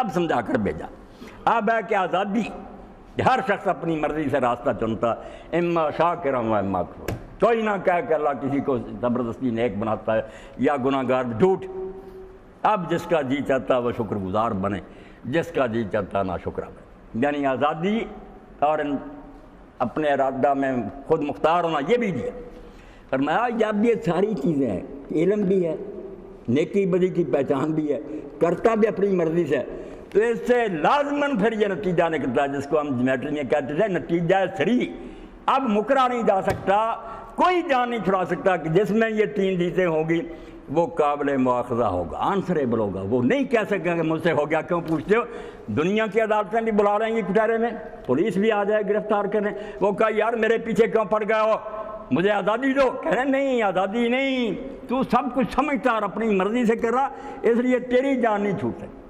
سب سمجھا کر بھیجا۔ اب ہے کہ آزادی، ہر شخص اپنی مرضی سے راستہ چنتا، اما شاکرا و اما کفورا۔ کوئی نہ کہہ کہ اللہ کسی کو زبردستی نیک بناتا ہے یا گناہ گار، جھوٹ۔ اب جس کا جی چاہتا وہ شکر گزار بنے، جس کا جی چاہتا نا شکرہ بنے، یعنی آزادی اور اپنے ارادہ میں خود مختار ہونا، یہ بھی دیا۔ فرمایا جب یہ ساری چیزیں ہیں، علم بھی ہے، نیکی بدی کی پہچان بھی ہے، کرتا بھی اپنی مرضی سے، تو اس سے لازماً پھر یہ نتیجہ نکلتا ہے جس کو ہم جیومیٹری میں کہتے تھے نتیجہ سری۔ اب مکرا نہیں جا سکتا، کوئی جان نہیں چھڑا سکتا کہ جس میں یہ تین چیزیں ہوگی وہ قابل مواخذہ ہوگا، آنسریبل ہوگا۔ وہ نہیں کہہ سکے کہ مجھ سے ہو گیا، کیوں پوچھتے ہو؟ دنیا کی عدالتیں بھی بلا رہیں گی کٹہرے میں، پولیس بھی آ جائے گرفتار کرنے۔ وہ کہا یار میرے پیچھے کیوں پڑ گئے ہو، مجھے آزادی دو۔ کہہ رہے نہیں آزادی نہیں، تو سب کچھ سمجھتا اور اپنی مرضی سے کر رہا، اس لیے تیری جان نہیں چھوٹ سکتی۔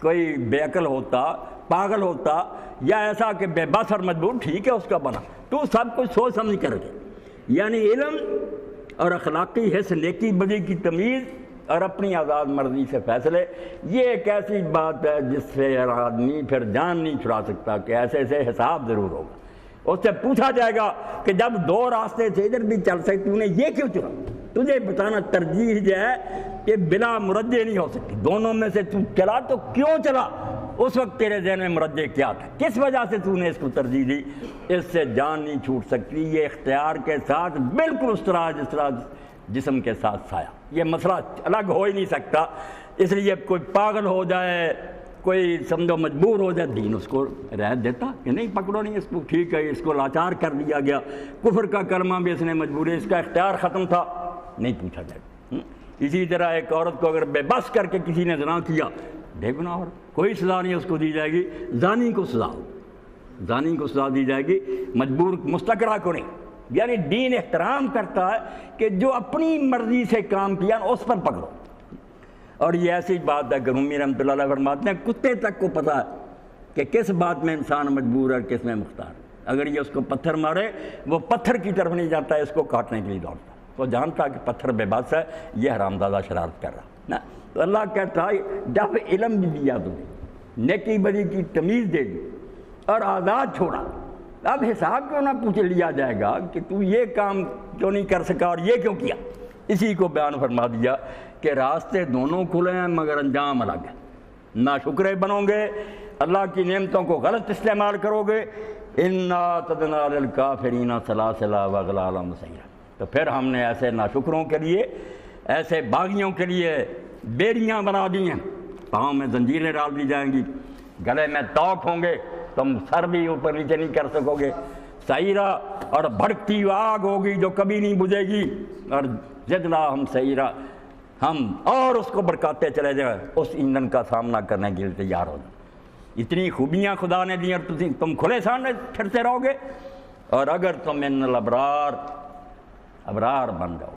کوئی بے عقل ہوتا، پاگل ہوتا، یا ایسا کہ بے بس اور مجبور، ٹھیک ہے اس کا بنا، تو سب کچھ سوچ سمجھ کر کے۔ یعنی علم اور اخلاقی حس، نیکی بدی کی تمیز اور اپنی آزاد مرضی سے فیصلے، یہ ایک ایسی بات ہے جس سے آدمی پھر جان نہیں چھڑا سکتا کہ ایسے ایسے حساب ضرور ہوگا۔ اس سے پوچھا جائے گا کہ جب دو راستے سے ادھر بھی چل سکتی، تو نے یہ کیوں چنا؟ تجھے بتانا ترجیح جو ہے کہ بلا مرجع نہیں ہو سکتی، دونوں میں سے تو چلا تو کیوں چلا؟ اس وقت تیرے ذہن میں مرجع کیا تھا، کس وجہ سے تو نے اس کو ترجیح دی؟ اس سے جان نہیں چھوٹ سکتی۔ یہ اختیار کے ساتھ بالکل اس طرح جس طرح جسم کے ساتھ سایہ، یہ مسئلہ الگ ہو ہی نہیں سکتا۔ اس لیے کوئی پاگل ہو جائے، کوئی سمجھو مجبور ہو جائے، دین اس کو رعایت دیتا کہ نہیں پکڑو نہیں اس کو، ٹھیک ہے اس کو لاچار کر دیا گیا، کفر کا کلمہ بھی اس نے مجبوری، اس کا اختیار ختم تھا، نہیں پوچھا جائے۔ اسی طرح ایک عورت کو اگر بے بس کر کے کسی نے زنا کیا، بے گناہ اور کوئی سزا نہیں اس کو دی جائے گی، زانی کو سزا ہو، زانی کو سزا دی جائے گی، مجبور مستقرہ کو نہیں۔ یعنی دین احترام کرتا ہے کہ جو اپنی مرضی سے کام کیا اس پر پکڑو۔ اور یہ ایسی بات ہے کہ رومی رحمۃ اللہ علیہ فرماتے ہیں کتے تک کو پتہ ہے کہ کس بات میں انسان مجبور ہے اور کس میں مختار۔ اگر یہ اس کو پتھر مارے، وہ پتھر کی طرف نہیں جاتا ہے، اس کو کاٹنے کے لیے دوڑتا، وہ جانتا کہ پتھر بے بس ہے، یہ حرامزادہ شرارت کر رہا نا۔ تو اللہ کہتا ہے جب علم بھی دیا تمہیں، نیکی بدی کی تمیز دے دی اور آزاد چھوڑا، اب حساب کیوں نہ پوچھ لیا جائے گا کہ تو یہ کام کیوں نہیں کر سکا اور یہ کیوں کیا؟ اسی کو بیان فرما دیا کہ راستے دونوں کھلے ہیں مگر انجام الگ ہے۔ نہ شکرے بنو گے، اللہ کی نعمتوں کو غلط استعمال کرو گے، اِنَّا اعْتَدْنَا لِلْكَافِرِينَ سَلَاسِلَ وَأَغْلَالًا وَسَعِيرًا، تو پھر ہم نے ایسے ناشکروں کے لیے، ایسے باغیوں کے لیے بیڑیاں بنا دی ہیں، پاؤں میں زنجیریں ڈال دی جائیں گی، گلے میں توق ہوں گے، تم سر بھی اوپر نیچے نہیں کر سکو گے، سعیرہ اور بھڑکتی آگ ہوگی جو کبھی نہیں بجھے گی، اور زدنا ہم سعیرہ، ہم اور اس کو بھڑکاتے چلے جائیں، اس ایندھن کا سامنا کرنے کے لیے تیار ہو جائیں۔ اتنی خوبیاں خدا نے دی اور تم کھلے سامنے پھرتے رہو گے، اور اگر تم ان الابرار ابرار بن جاؤ